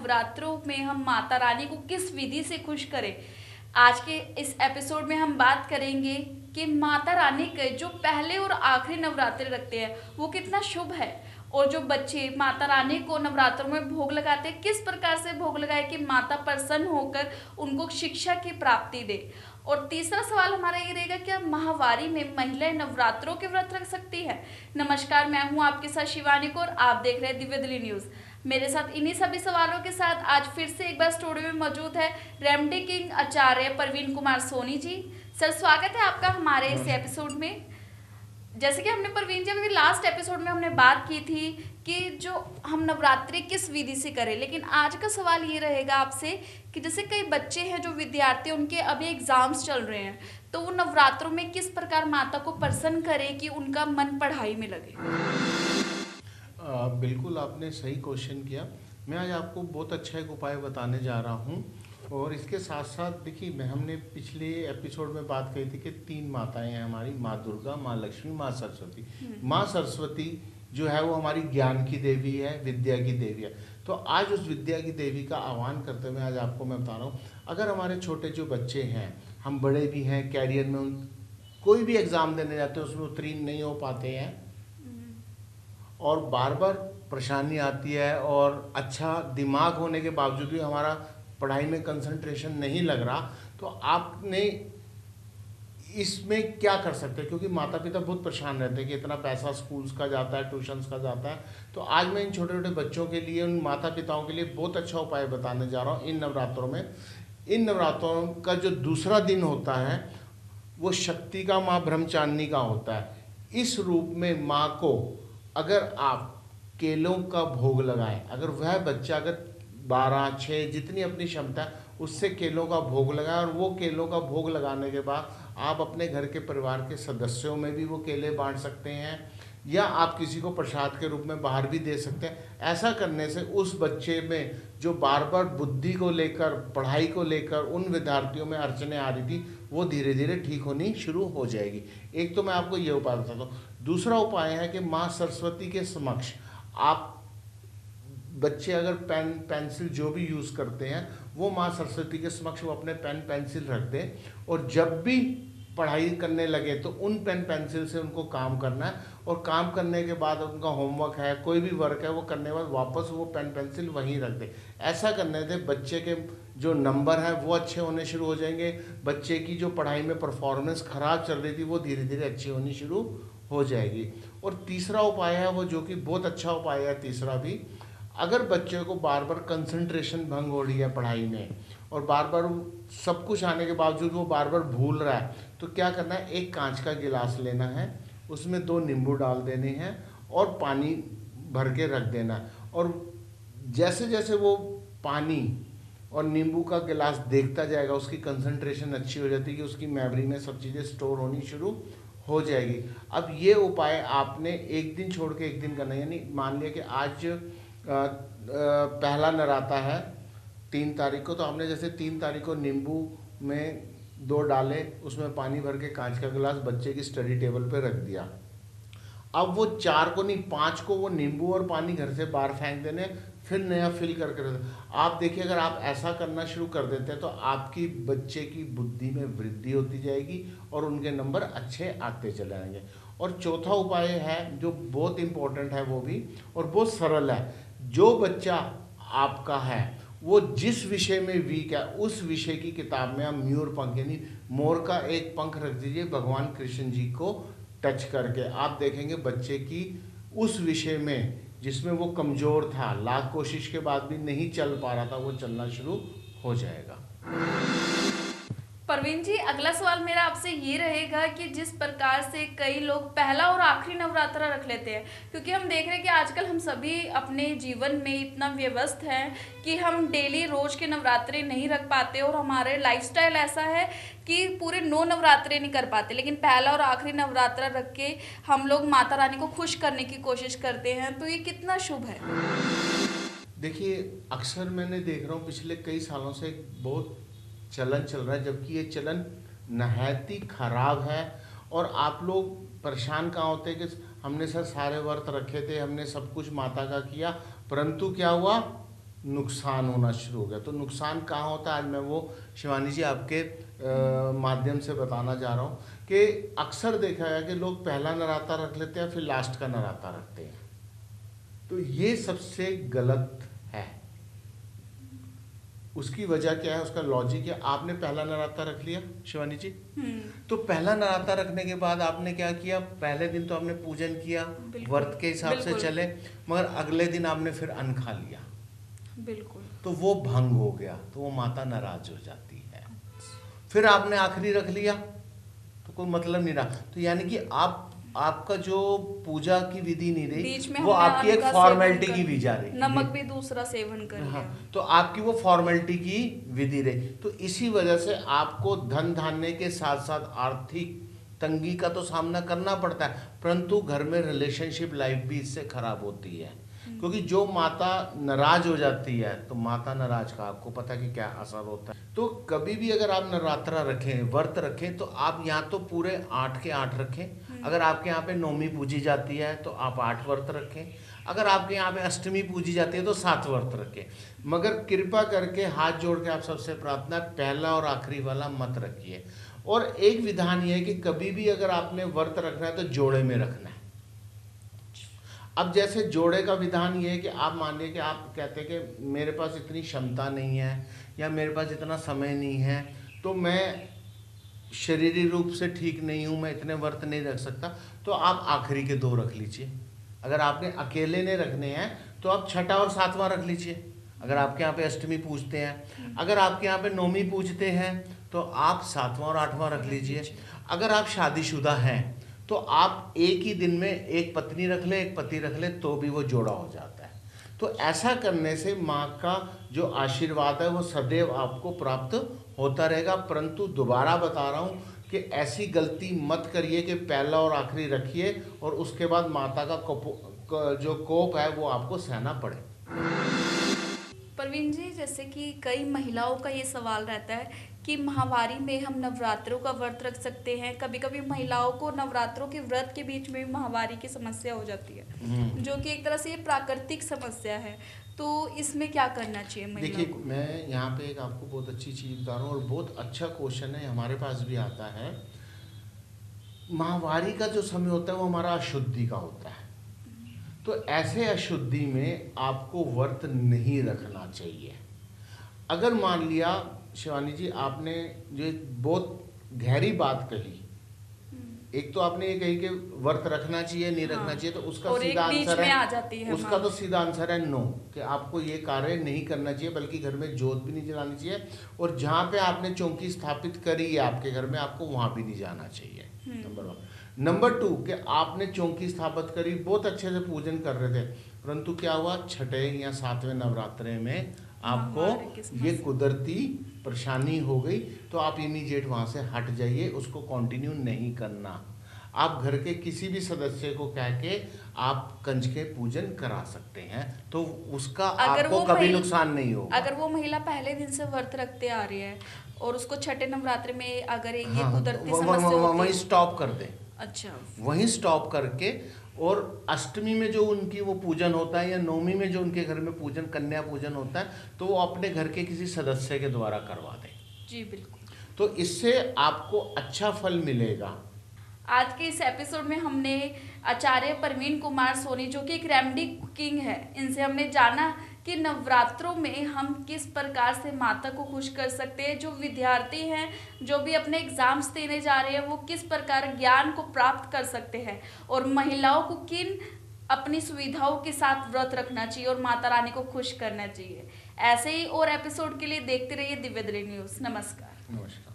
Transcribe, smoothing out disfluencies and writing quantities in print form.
नवरात्रों में हम माता रानी को किस विधि से खुश करें। आज के इस एपिसोड में हम बात करेंगे कि माता रानी के जो पहले और आखिरी नवरात्रे रखते हैं वो कितना शुभ है, और जो बच्चे माता रानी को नवरात्रों में भोग लगाते हैं किस प्रकार से भोग लगाए कि माता प्रसन्न होकर उनको शिक्षा की प्राप्ति दे। और तीसरा सवाल हमारा ये रहेगा, क्या माहवारी में महिलाएं नवरात्रों के व्रत रख सकती है। नमस्कार, मैं हूं आपके साथ शिवानी कौर, आप देख रहे हैं दिव्य दिल्ली न्यूज। मेरे साथ इन्हीं सभी सवालों के साथ आज फिर से एक बार स्टूडियो में मौजूद है रेमडी किंग आचार्य प्रवीण कुमार सोनी जी। सर, स्वागत है आपका हमारे इस एपिसोड में। जैसे कि हमने प्रवीण जी अभी लास्ट एपिसोड में हमने बात की थी कि जो हम नवरात्रि किस विधि से करें, लेकिन आज का सवाल ये रहेगा आपसे कि जैसे कई बच्चे हैं जो विद्यार्थी, उनके अभी एग्जाम्स चल रहे हैं, तो वो नवरात्रों में किस प्रकार माता को प्रसन्न करें कि उनका मन पढ़ाई में लगे। बिल्कुल, आपने सही क्वेश्चन किया। मैं आज आपको बहुत अच्छा एक उपाय बताने जा रहा हूँ। और इसके साथ साथ देखिए, हमने पिछले एपिसोड में बात कही थी कि 3 माताएं हैं हमारी, माँ दुर्गा, माँ लक्ष्मी, माँ सरस्वती। माँ सरस्वती जो है वो हमारी ज्ञान की देवी है, विद्या की देवी है। तो आज उस विद्या की देवी का आह्वान करते हुए आज आपको मैं बता रहा हूँ, अगर हमारे छोटे जो बच्चे हैं, हम बड़े भी हैं, कैरियर में कोई भी एग्ज़ाम देने जाते हैं उसमें उत्तीर्ण नहीं हो पाते हैं और बार बार परेशानी आती है, और अच्छा दिमाग होने के बावजूद भी हमारा पढ़ाई में कंसंट्रेशन नहीं लग रहा, तो आपने इसमें क्या कर सकते हैं। क्योंकि माता पिता बहुत परेशान रहते हैं कि इतना पैसा स्कूल्स का जाता है, ट्यूशन्स का जाता है। तो आज मैं इन छोटे छोटे बच्चों के लिए, उन माता पिताओं के लिए बहुत अच्छा उपाय बताने जा रहा हूँ। इन नवरात्रों में, इन नवरात्रों का जो दूसरा दिन होता है वो शक्ति का, माँ ब्रह्मचारिणी का होता है। इस रूप में माँ को अगर आप केलों का भोग लगाएं, अगर वह बच्चा अगर 12, 6 जितनी अपनी क्षमता है उससे केलों का भोग लगाएं, और वो केलों का भोग लगाने के बाद आप अपने घर के परिवार के सदस्यों में भी वो केले बांट सकते हैं, या आप किसी को प्रसाद के रूप में बाहर भी दे सकते हैं। ऐसा करने से उस बच्चे में जो बार बार बुद्धि को लेकर, पढ़ाई को लेकर उन विद्यार्थियों में अड़चने आ रही थी, वो धीरे धीरे ठीक होनी शुरू हो जाएगी। एक तो मैं आपको ये उपाय बताता हूँ। दूसरा उपाय है कि माँ सरस्वती के समक्ष आप, बच्चे अगर पेन पेंसिल जो भी यूज़ करते हैं वो माँ सरस्वती के समक्ष वो अपने पेन पेंसिल रख दें, और जब भी पढ़ाई करने लगे तो उन पेन पेंसिल से उनको काम करना है, और काम करने के बाद उनका होमवर्क है, कोई भी वर्क है, वो करने के बाद वापस वो पेन पेंसिल वहीं रख दें। ऐसा करने से बच्चे के जो नंबर हैं वो अच्छे होने शुरू हो जाएंगे। बच्चे की जो पढ़ाई में परफॉर्मेंस खराब चल रही थी वो धीरे धीरे अच्छी होनी शुरू हो जाएगी। और तीसरा उपाय है वो, जो कि बहुत अच्छा उपाय है तीसरा भी, अगर बच्चे को बार बार कंसंट्रेशन भंग हो रही है पढ़ाई में, और बार बार सब कुछ आने के बावजूद वो बार बार भूल रहा है, तो क्या करना है, एक कांच का गिलास लेना है, उसमें 2 नींबू डाल देने हैं और पानी भर के रख देना है। और जैसे जैसे वो पानी और नींबू का गिलास देखता जाएगा, उसकी कंसंट्रेशन अच्छी हो जाती है कि उसकी मेमोरी में सब चीज़ें स्टोर होनी शुरू हो जाएगी। अब ये उपाय आपने एक दिन छोड़ के एक दिन करना है। यानी मान लिया कि आज पहला नराता है 3 तारीख को, तो हमने जैसे 3 तारीख को नींबू में 2 डाले, उसमें पानी भर के कांच का गिलास बच्चे की स्टडी टेबल पे रख दिया। अब वो 4 को नहीं, 5 को वो नींबू और पानी घर से बाहर फेंक देने, फिर नया फिल करके रख दें। आप देखिए, अगर आप ऐसा करना शुरू कर देते हैं तो आपकी बच्चे की बुद्धि में वृद्धि होती जाएगी और उनके नंबर अच्छे आते चले आएंगे। और चौथा उपाय है जो बहुत इंपॉर्टेंट है वो भी, और बहुत सरल है। जो बच्चा आपका है वो जिस विषय में वीक है, उस विषय की किताब में आप मयूर पंख यानी मोर का एक पंख रख दीजिए भगवान कृष्ण जी को टच करके। आप देखेंगे बच्चे की उस विषय में जिसमें वो कमज़ोर था, लाख कोशिश के बाद भी नहीं चल पा रहा था, वो चलना शुरू हो जाएगा। प्रवीण जी, अगला सवाल मेरा आपसे ये रहेगा कि जिस प्रकार से कई लोग पहला और आखिरी नवरात्रा रख लेते हैं, क्योंकि हम देख रहे हैं कि आजकल हम सभी अपने जीवन में इतना व्यस्त हैं कि हम डेली रोज के नवरात्रे नहीं रख पाते, और हमारे लाइफस्टाइल ऐसा है कि पूरे 9 नवरात्रे नहीं कर पाते, लेकिन पहला और आखिरी नवरात्रा रख के हम लोग माता रानी को खुश करने की कोशिश करते हैं। तो ये कितना शुभ है। देखिए, अक्सर मैंने देख रहा हूँ पिछले कई सालों से बहुत चलन चल रहा है, जबकि ये चलन नहायत ही खराब है। और आप लोग परेशान कहाँ होते हैं कि हमने सर सारे व्रत रखे थे, हमने सब कुछ माता का किया, परंतु क्या हुआ, नुकसान होना शुरू हो गया। तो नुकसान कहाँ होता है, आज मैं वो शिवानी जी आपके माध्यम से बताना चाह रहा हूँ कि अक्सर देखा गया कि लोग पहला नराता रख लेते हैं, फिर लास्ट का नराता रखते हैं। तो ये सबसे गलत है। उसकी वजह क्या है, उसका लॉजिक है, आपने पहला नराता रख लिया शिवानी जी, तो पहला नराता रखने के बाद आपने क्या किया, पहले दिन तो आपने पूजन किया, व्रत के हिसाब से चले, मगर अगले दिन आपने फिर अन्न खा लिया, बिल्कुल, तो वो भंग हो गया, तो वो माता नाराज हो जाती है। फिर आपने आखिरी रख लिया तो कोई मतलब नहीं रहा। तो यानी कि आपका जो पूजा की विधि नहीं रही, वो आपकी एक फॉर्मेलिटी की विधि रही, नमक भी दूसरा सेवन कर लिया। तो आपकी वो फॉर्मेलिटी की विधि रही। तो इसी वजह से आपको धन धान्य के साथ साथ आर्थिक तंगी का तो सामना करना पड़ता है, परंतु घर में रिलेशनशिप लाइफ भी इससे खराब होती है। क्योंकि जो माता नाराज हो जाती है, तो माता नाराज का आपको पता कि क्या असर होता है। तो कभी भी अगर आप नवरात्रा रखें, व्रत रखें, तो आप यहाँ तो पूरे 8 के 8 रखें। अगर आपके यहाँ पे नौमी पूजी जाती है तो आप 8 व्रत रखें। अगर आपके यहाँ पे अष्टमी पूजी जाती है तो 7 व्रत रखें। मगर कृपा करके हाथ जोड़ के आप सबसे प्रार्थना, पहला और आखिरी वाला मत रखिए। और एक विधान ये है कि कभी भी अगर आपने व्रत रखना है तो जोड़े में रखना है। अब जैसे जोड़े का विधान ये है कि आप मानिए कि आप कहते हैं कि मेरे पास इतनी क्षमता नहीं है या मेरे पास इतना समय नहीं है, तो मैं शरीरी रूप से ठीक नहीं हूँ, मैं इतने व्रत नहीं रख सकता, तो आप आखिरी के 2 रख लीजिए। अगर आपने अकेले ने रखने हैं तो आप छठा और 7वां रख लीजिए। अगर आपके यहाँ पे अष्टमी पूजते हैं, अगर आपके यहाँ पे नौमी पूजते हैं तो आप 7वां और 8वां रख लीजिए। अगर आप शादीशुदा हैं तो आप एक ही दिन में एक पत्नी रख ले, एक पति रख ले, तो भी वो जोड़ा हो जाता है। तो ऐसा करने से माँ का जो आशीर्वाद है वो सदैव आपको प्राप्त होता रहेगा। परंतु दोबारा बता रहा हूँ कि ऐसी गलती मत करिए कि पहला और आखिरी रखिए और उसके बाद माता का जो कोप है वो आपको सहना पड़े। प्रवीण जी, जैसे कि कई महिलाओं का ये सवाल रहता है कि माहवारी में हम नवरात्रों का व्रत रख सकते हैं। कभी कभी महिलाओं को नवरात्रों के व्रत के बीच में माहवारी की समस्या हो जाती है, जो कि एक तरह से ये प्राकृतिक समस्या है। तो इसमें क्या करना चाहिए महिलाओं को? देखिए, मैं यहाँ पे एक आपको बहुत अच्छी चीज़ बता रहा हूँ और बहुत अच्छा क्वेश्चन है, हमारे पास भी आता है। माहवारी का जो समय होता है वो हमारा अशुद्धि का होता है। तो ऐसे अशुद्धि में आपको व्रत नहीं रखना चाहिए। अगर मान लिया शिवानी जी, आपने जो बहुत गहरी बात कही, एक तो आपने ये कही कि व्रत रखना चाहिए नहीं रखना चाहिए, तो उसका सीधा आंसर है, उसका तो सीधा आंसर है नो, कि आपको ये कार्य नहीं करना चाहिए, बल्कि घर में जोत भी नहीं जलानी चाहिए, और जहाँ पे आपने चौकी स्थापित करी है आपके घर में, आपको वहाँ भी नहीं जाना चाहिए। नंबर 1। नंबर 2 कि आपने चौकी स्थापित करी, बहुत अच्छे से पूजन कर रहे थे, परंतु क्या हुआ, छठे या 7वें नवरात्रे में आपको ये कुदरती परेशानी हो गई, तो आप इमीडिएट वहाँ से हट जाइए, उसको कंटिन्यू नहीं करना। आप घर के किसी भी सदस्य को कह के आप कंजके पूजन करा सकते हैं, तो उसका आपको कभी नुकसान नहीं होगा। अगर वो महिला पहले दिन से व्रत रखते आ रही है और उसको छठे नवरात्रि में अगर ये कुदरती समस्या होती है, वहीं स्टॉप कर दे। अच्छा, वहीं स्टॉप करके, और अष्टमी में जो उनकी वो पूजन होता है या नवमी में जो उनके घर में पूजन, कन्या पूजन होता है, तो वो अपने घर के किसी सदस्य के द्वारा करवा दें। जी बिल्कुल। तो इससे आपको अच्छा फल मिलेगा। आज के इस एपिसोड में हमने आचार्य प्रवीण कुमार सोनी, जो कि एक रेमेडी कुकिंग है, इनसे हमने जाना कि नवरात्रों में हम किस प्रकार से माता को खुश कर सकते हैं। जो विद्यार्थी हैं, जो भी अपने एग्जाम्स देने जा रहे हैं, वो किस प्रकार ज्ञान को प्राप्त कर सकते हैं, और महिलाओं को किन अपनी सुविधाओं के साथ व्रत रखना चाहिए और माता रानी को खुश करना चाहिए। ऐसे ही और एपिसोड के लिए देखते रहिए दिव्यदरी न्यूज़। नमस्कार। नमस्कार।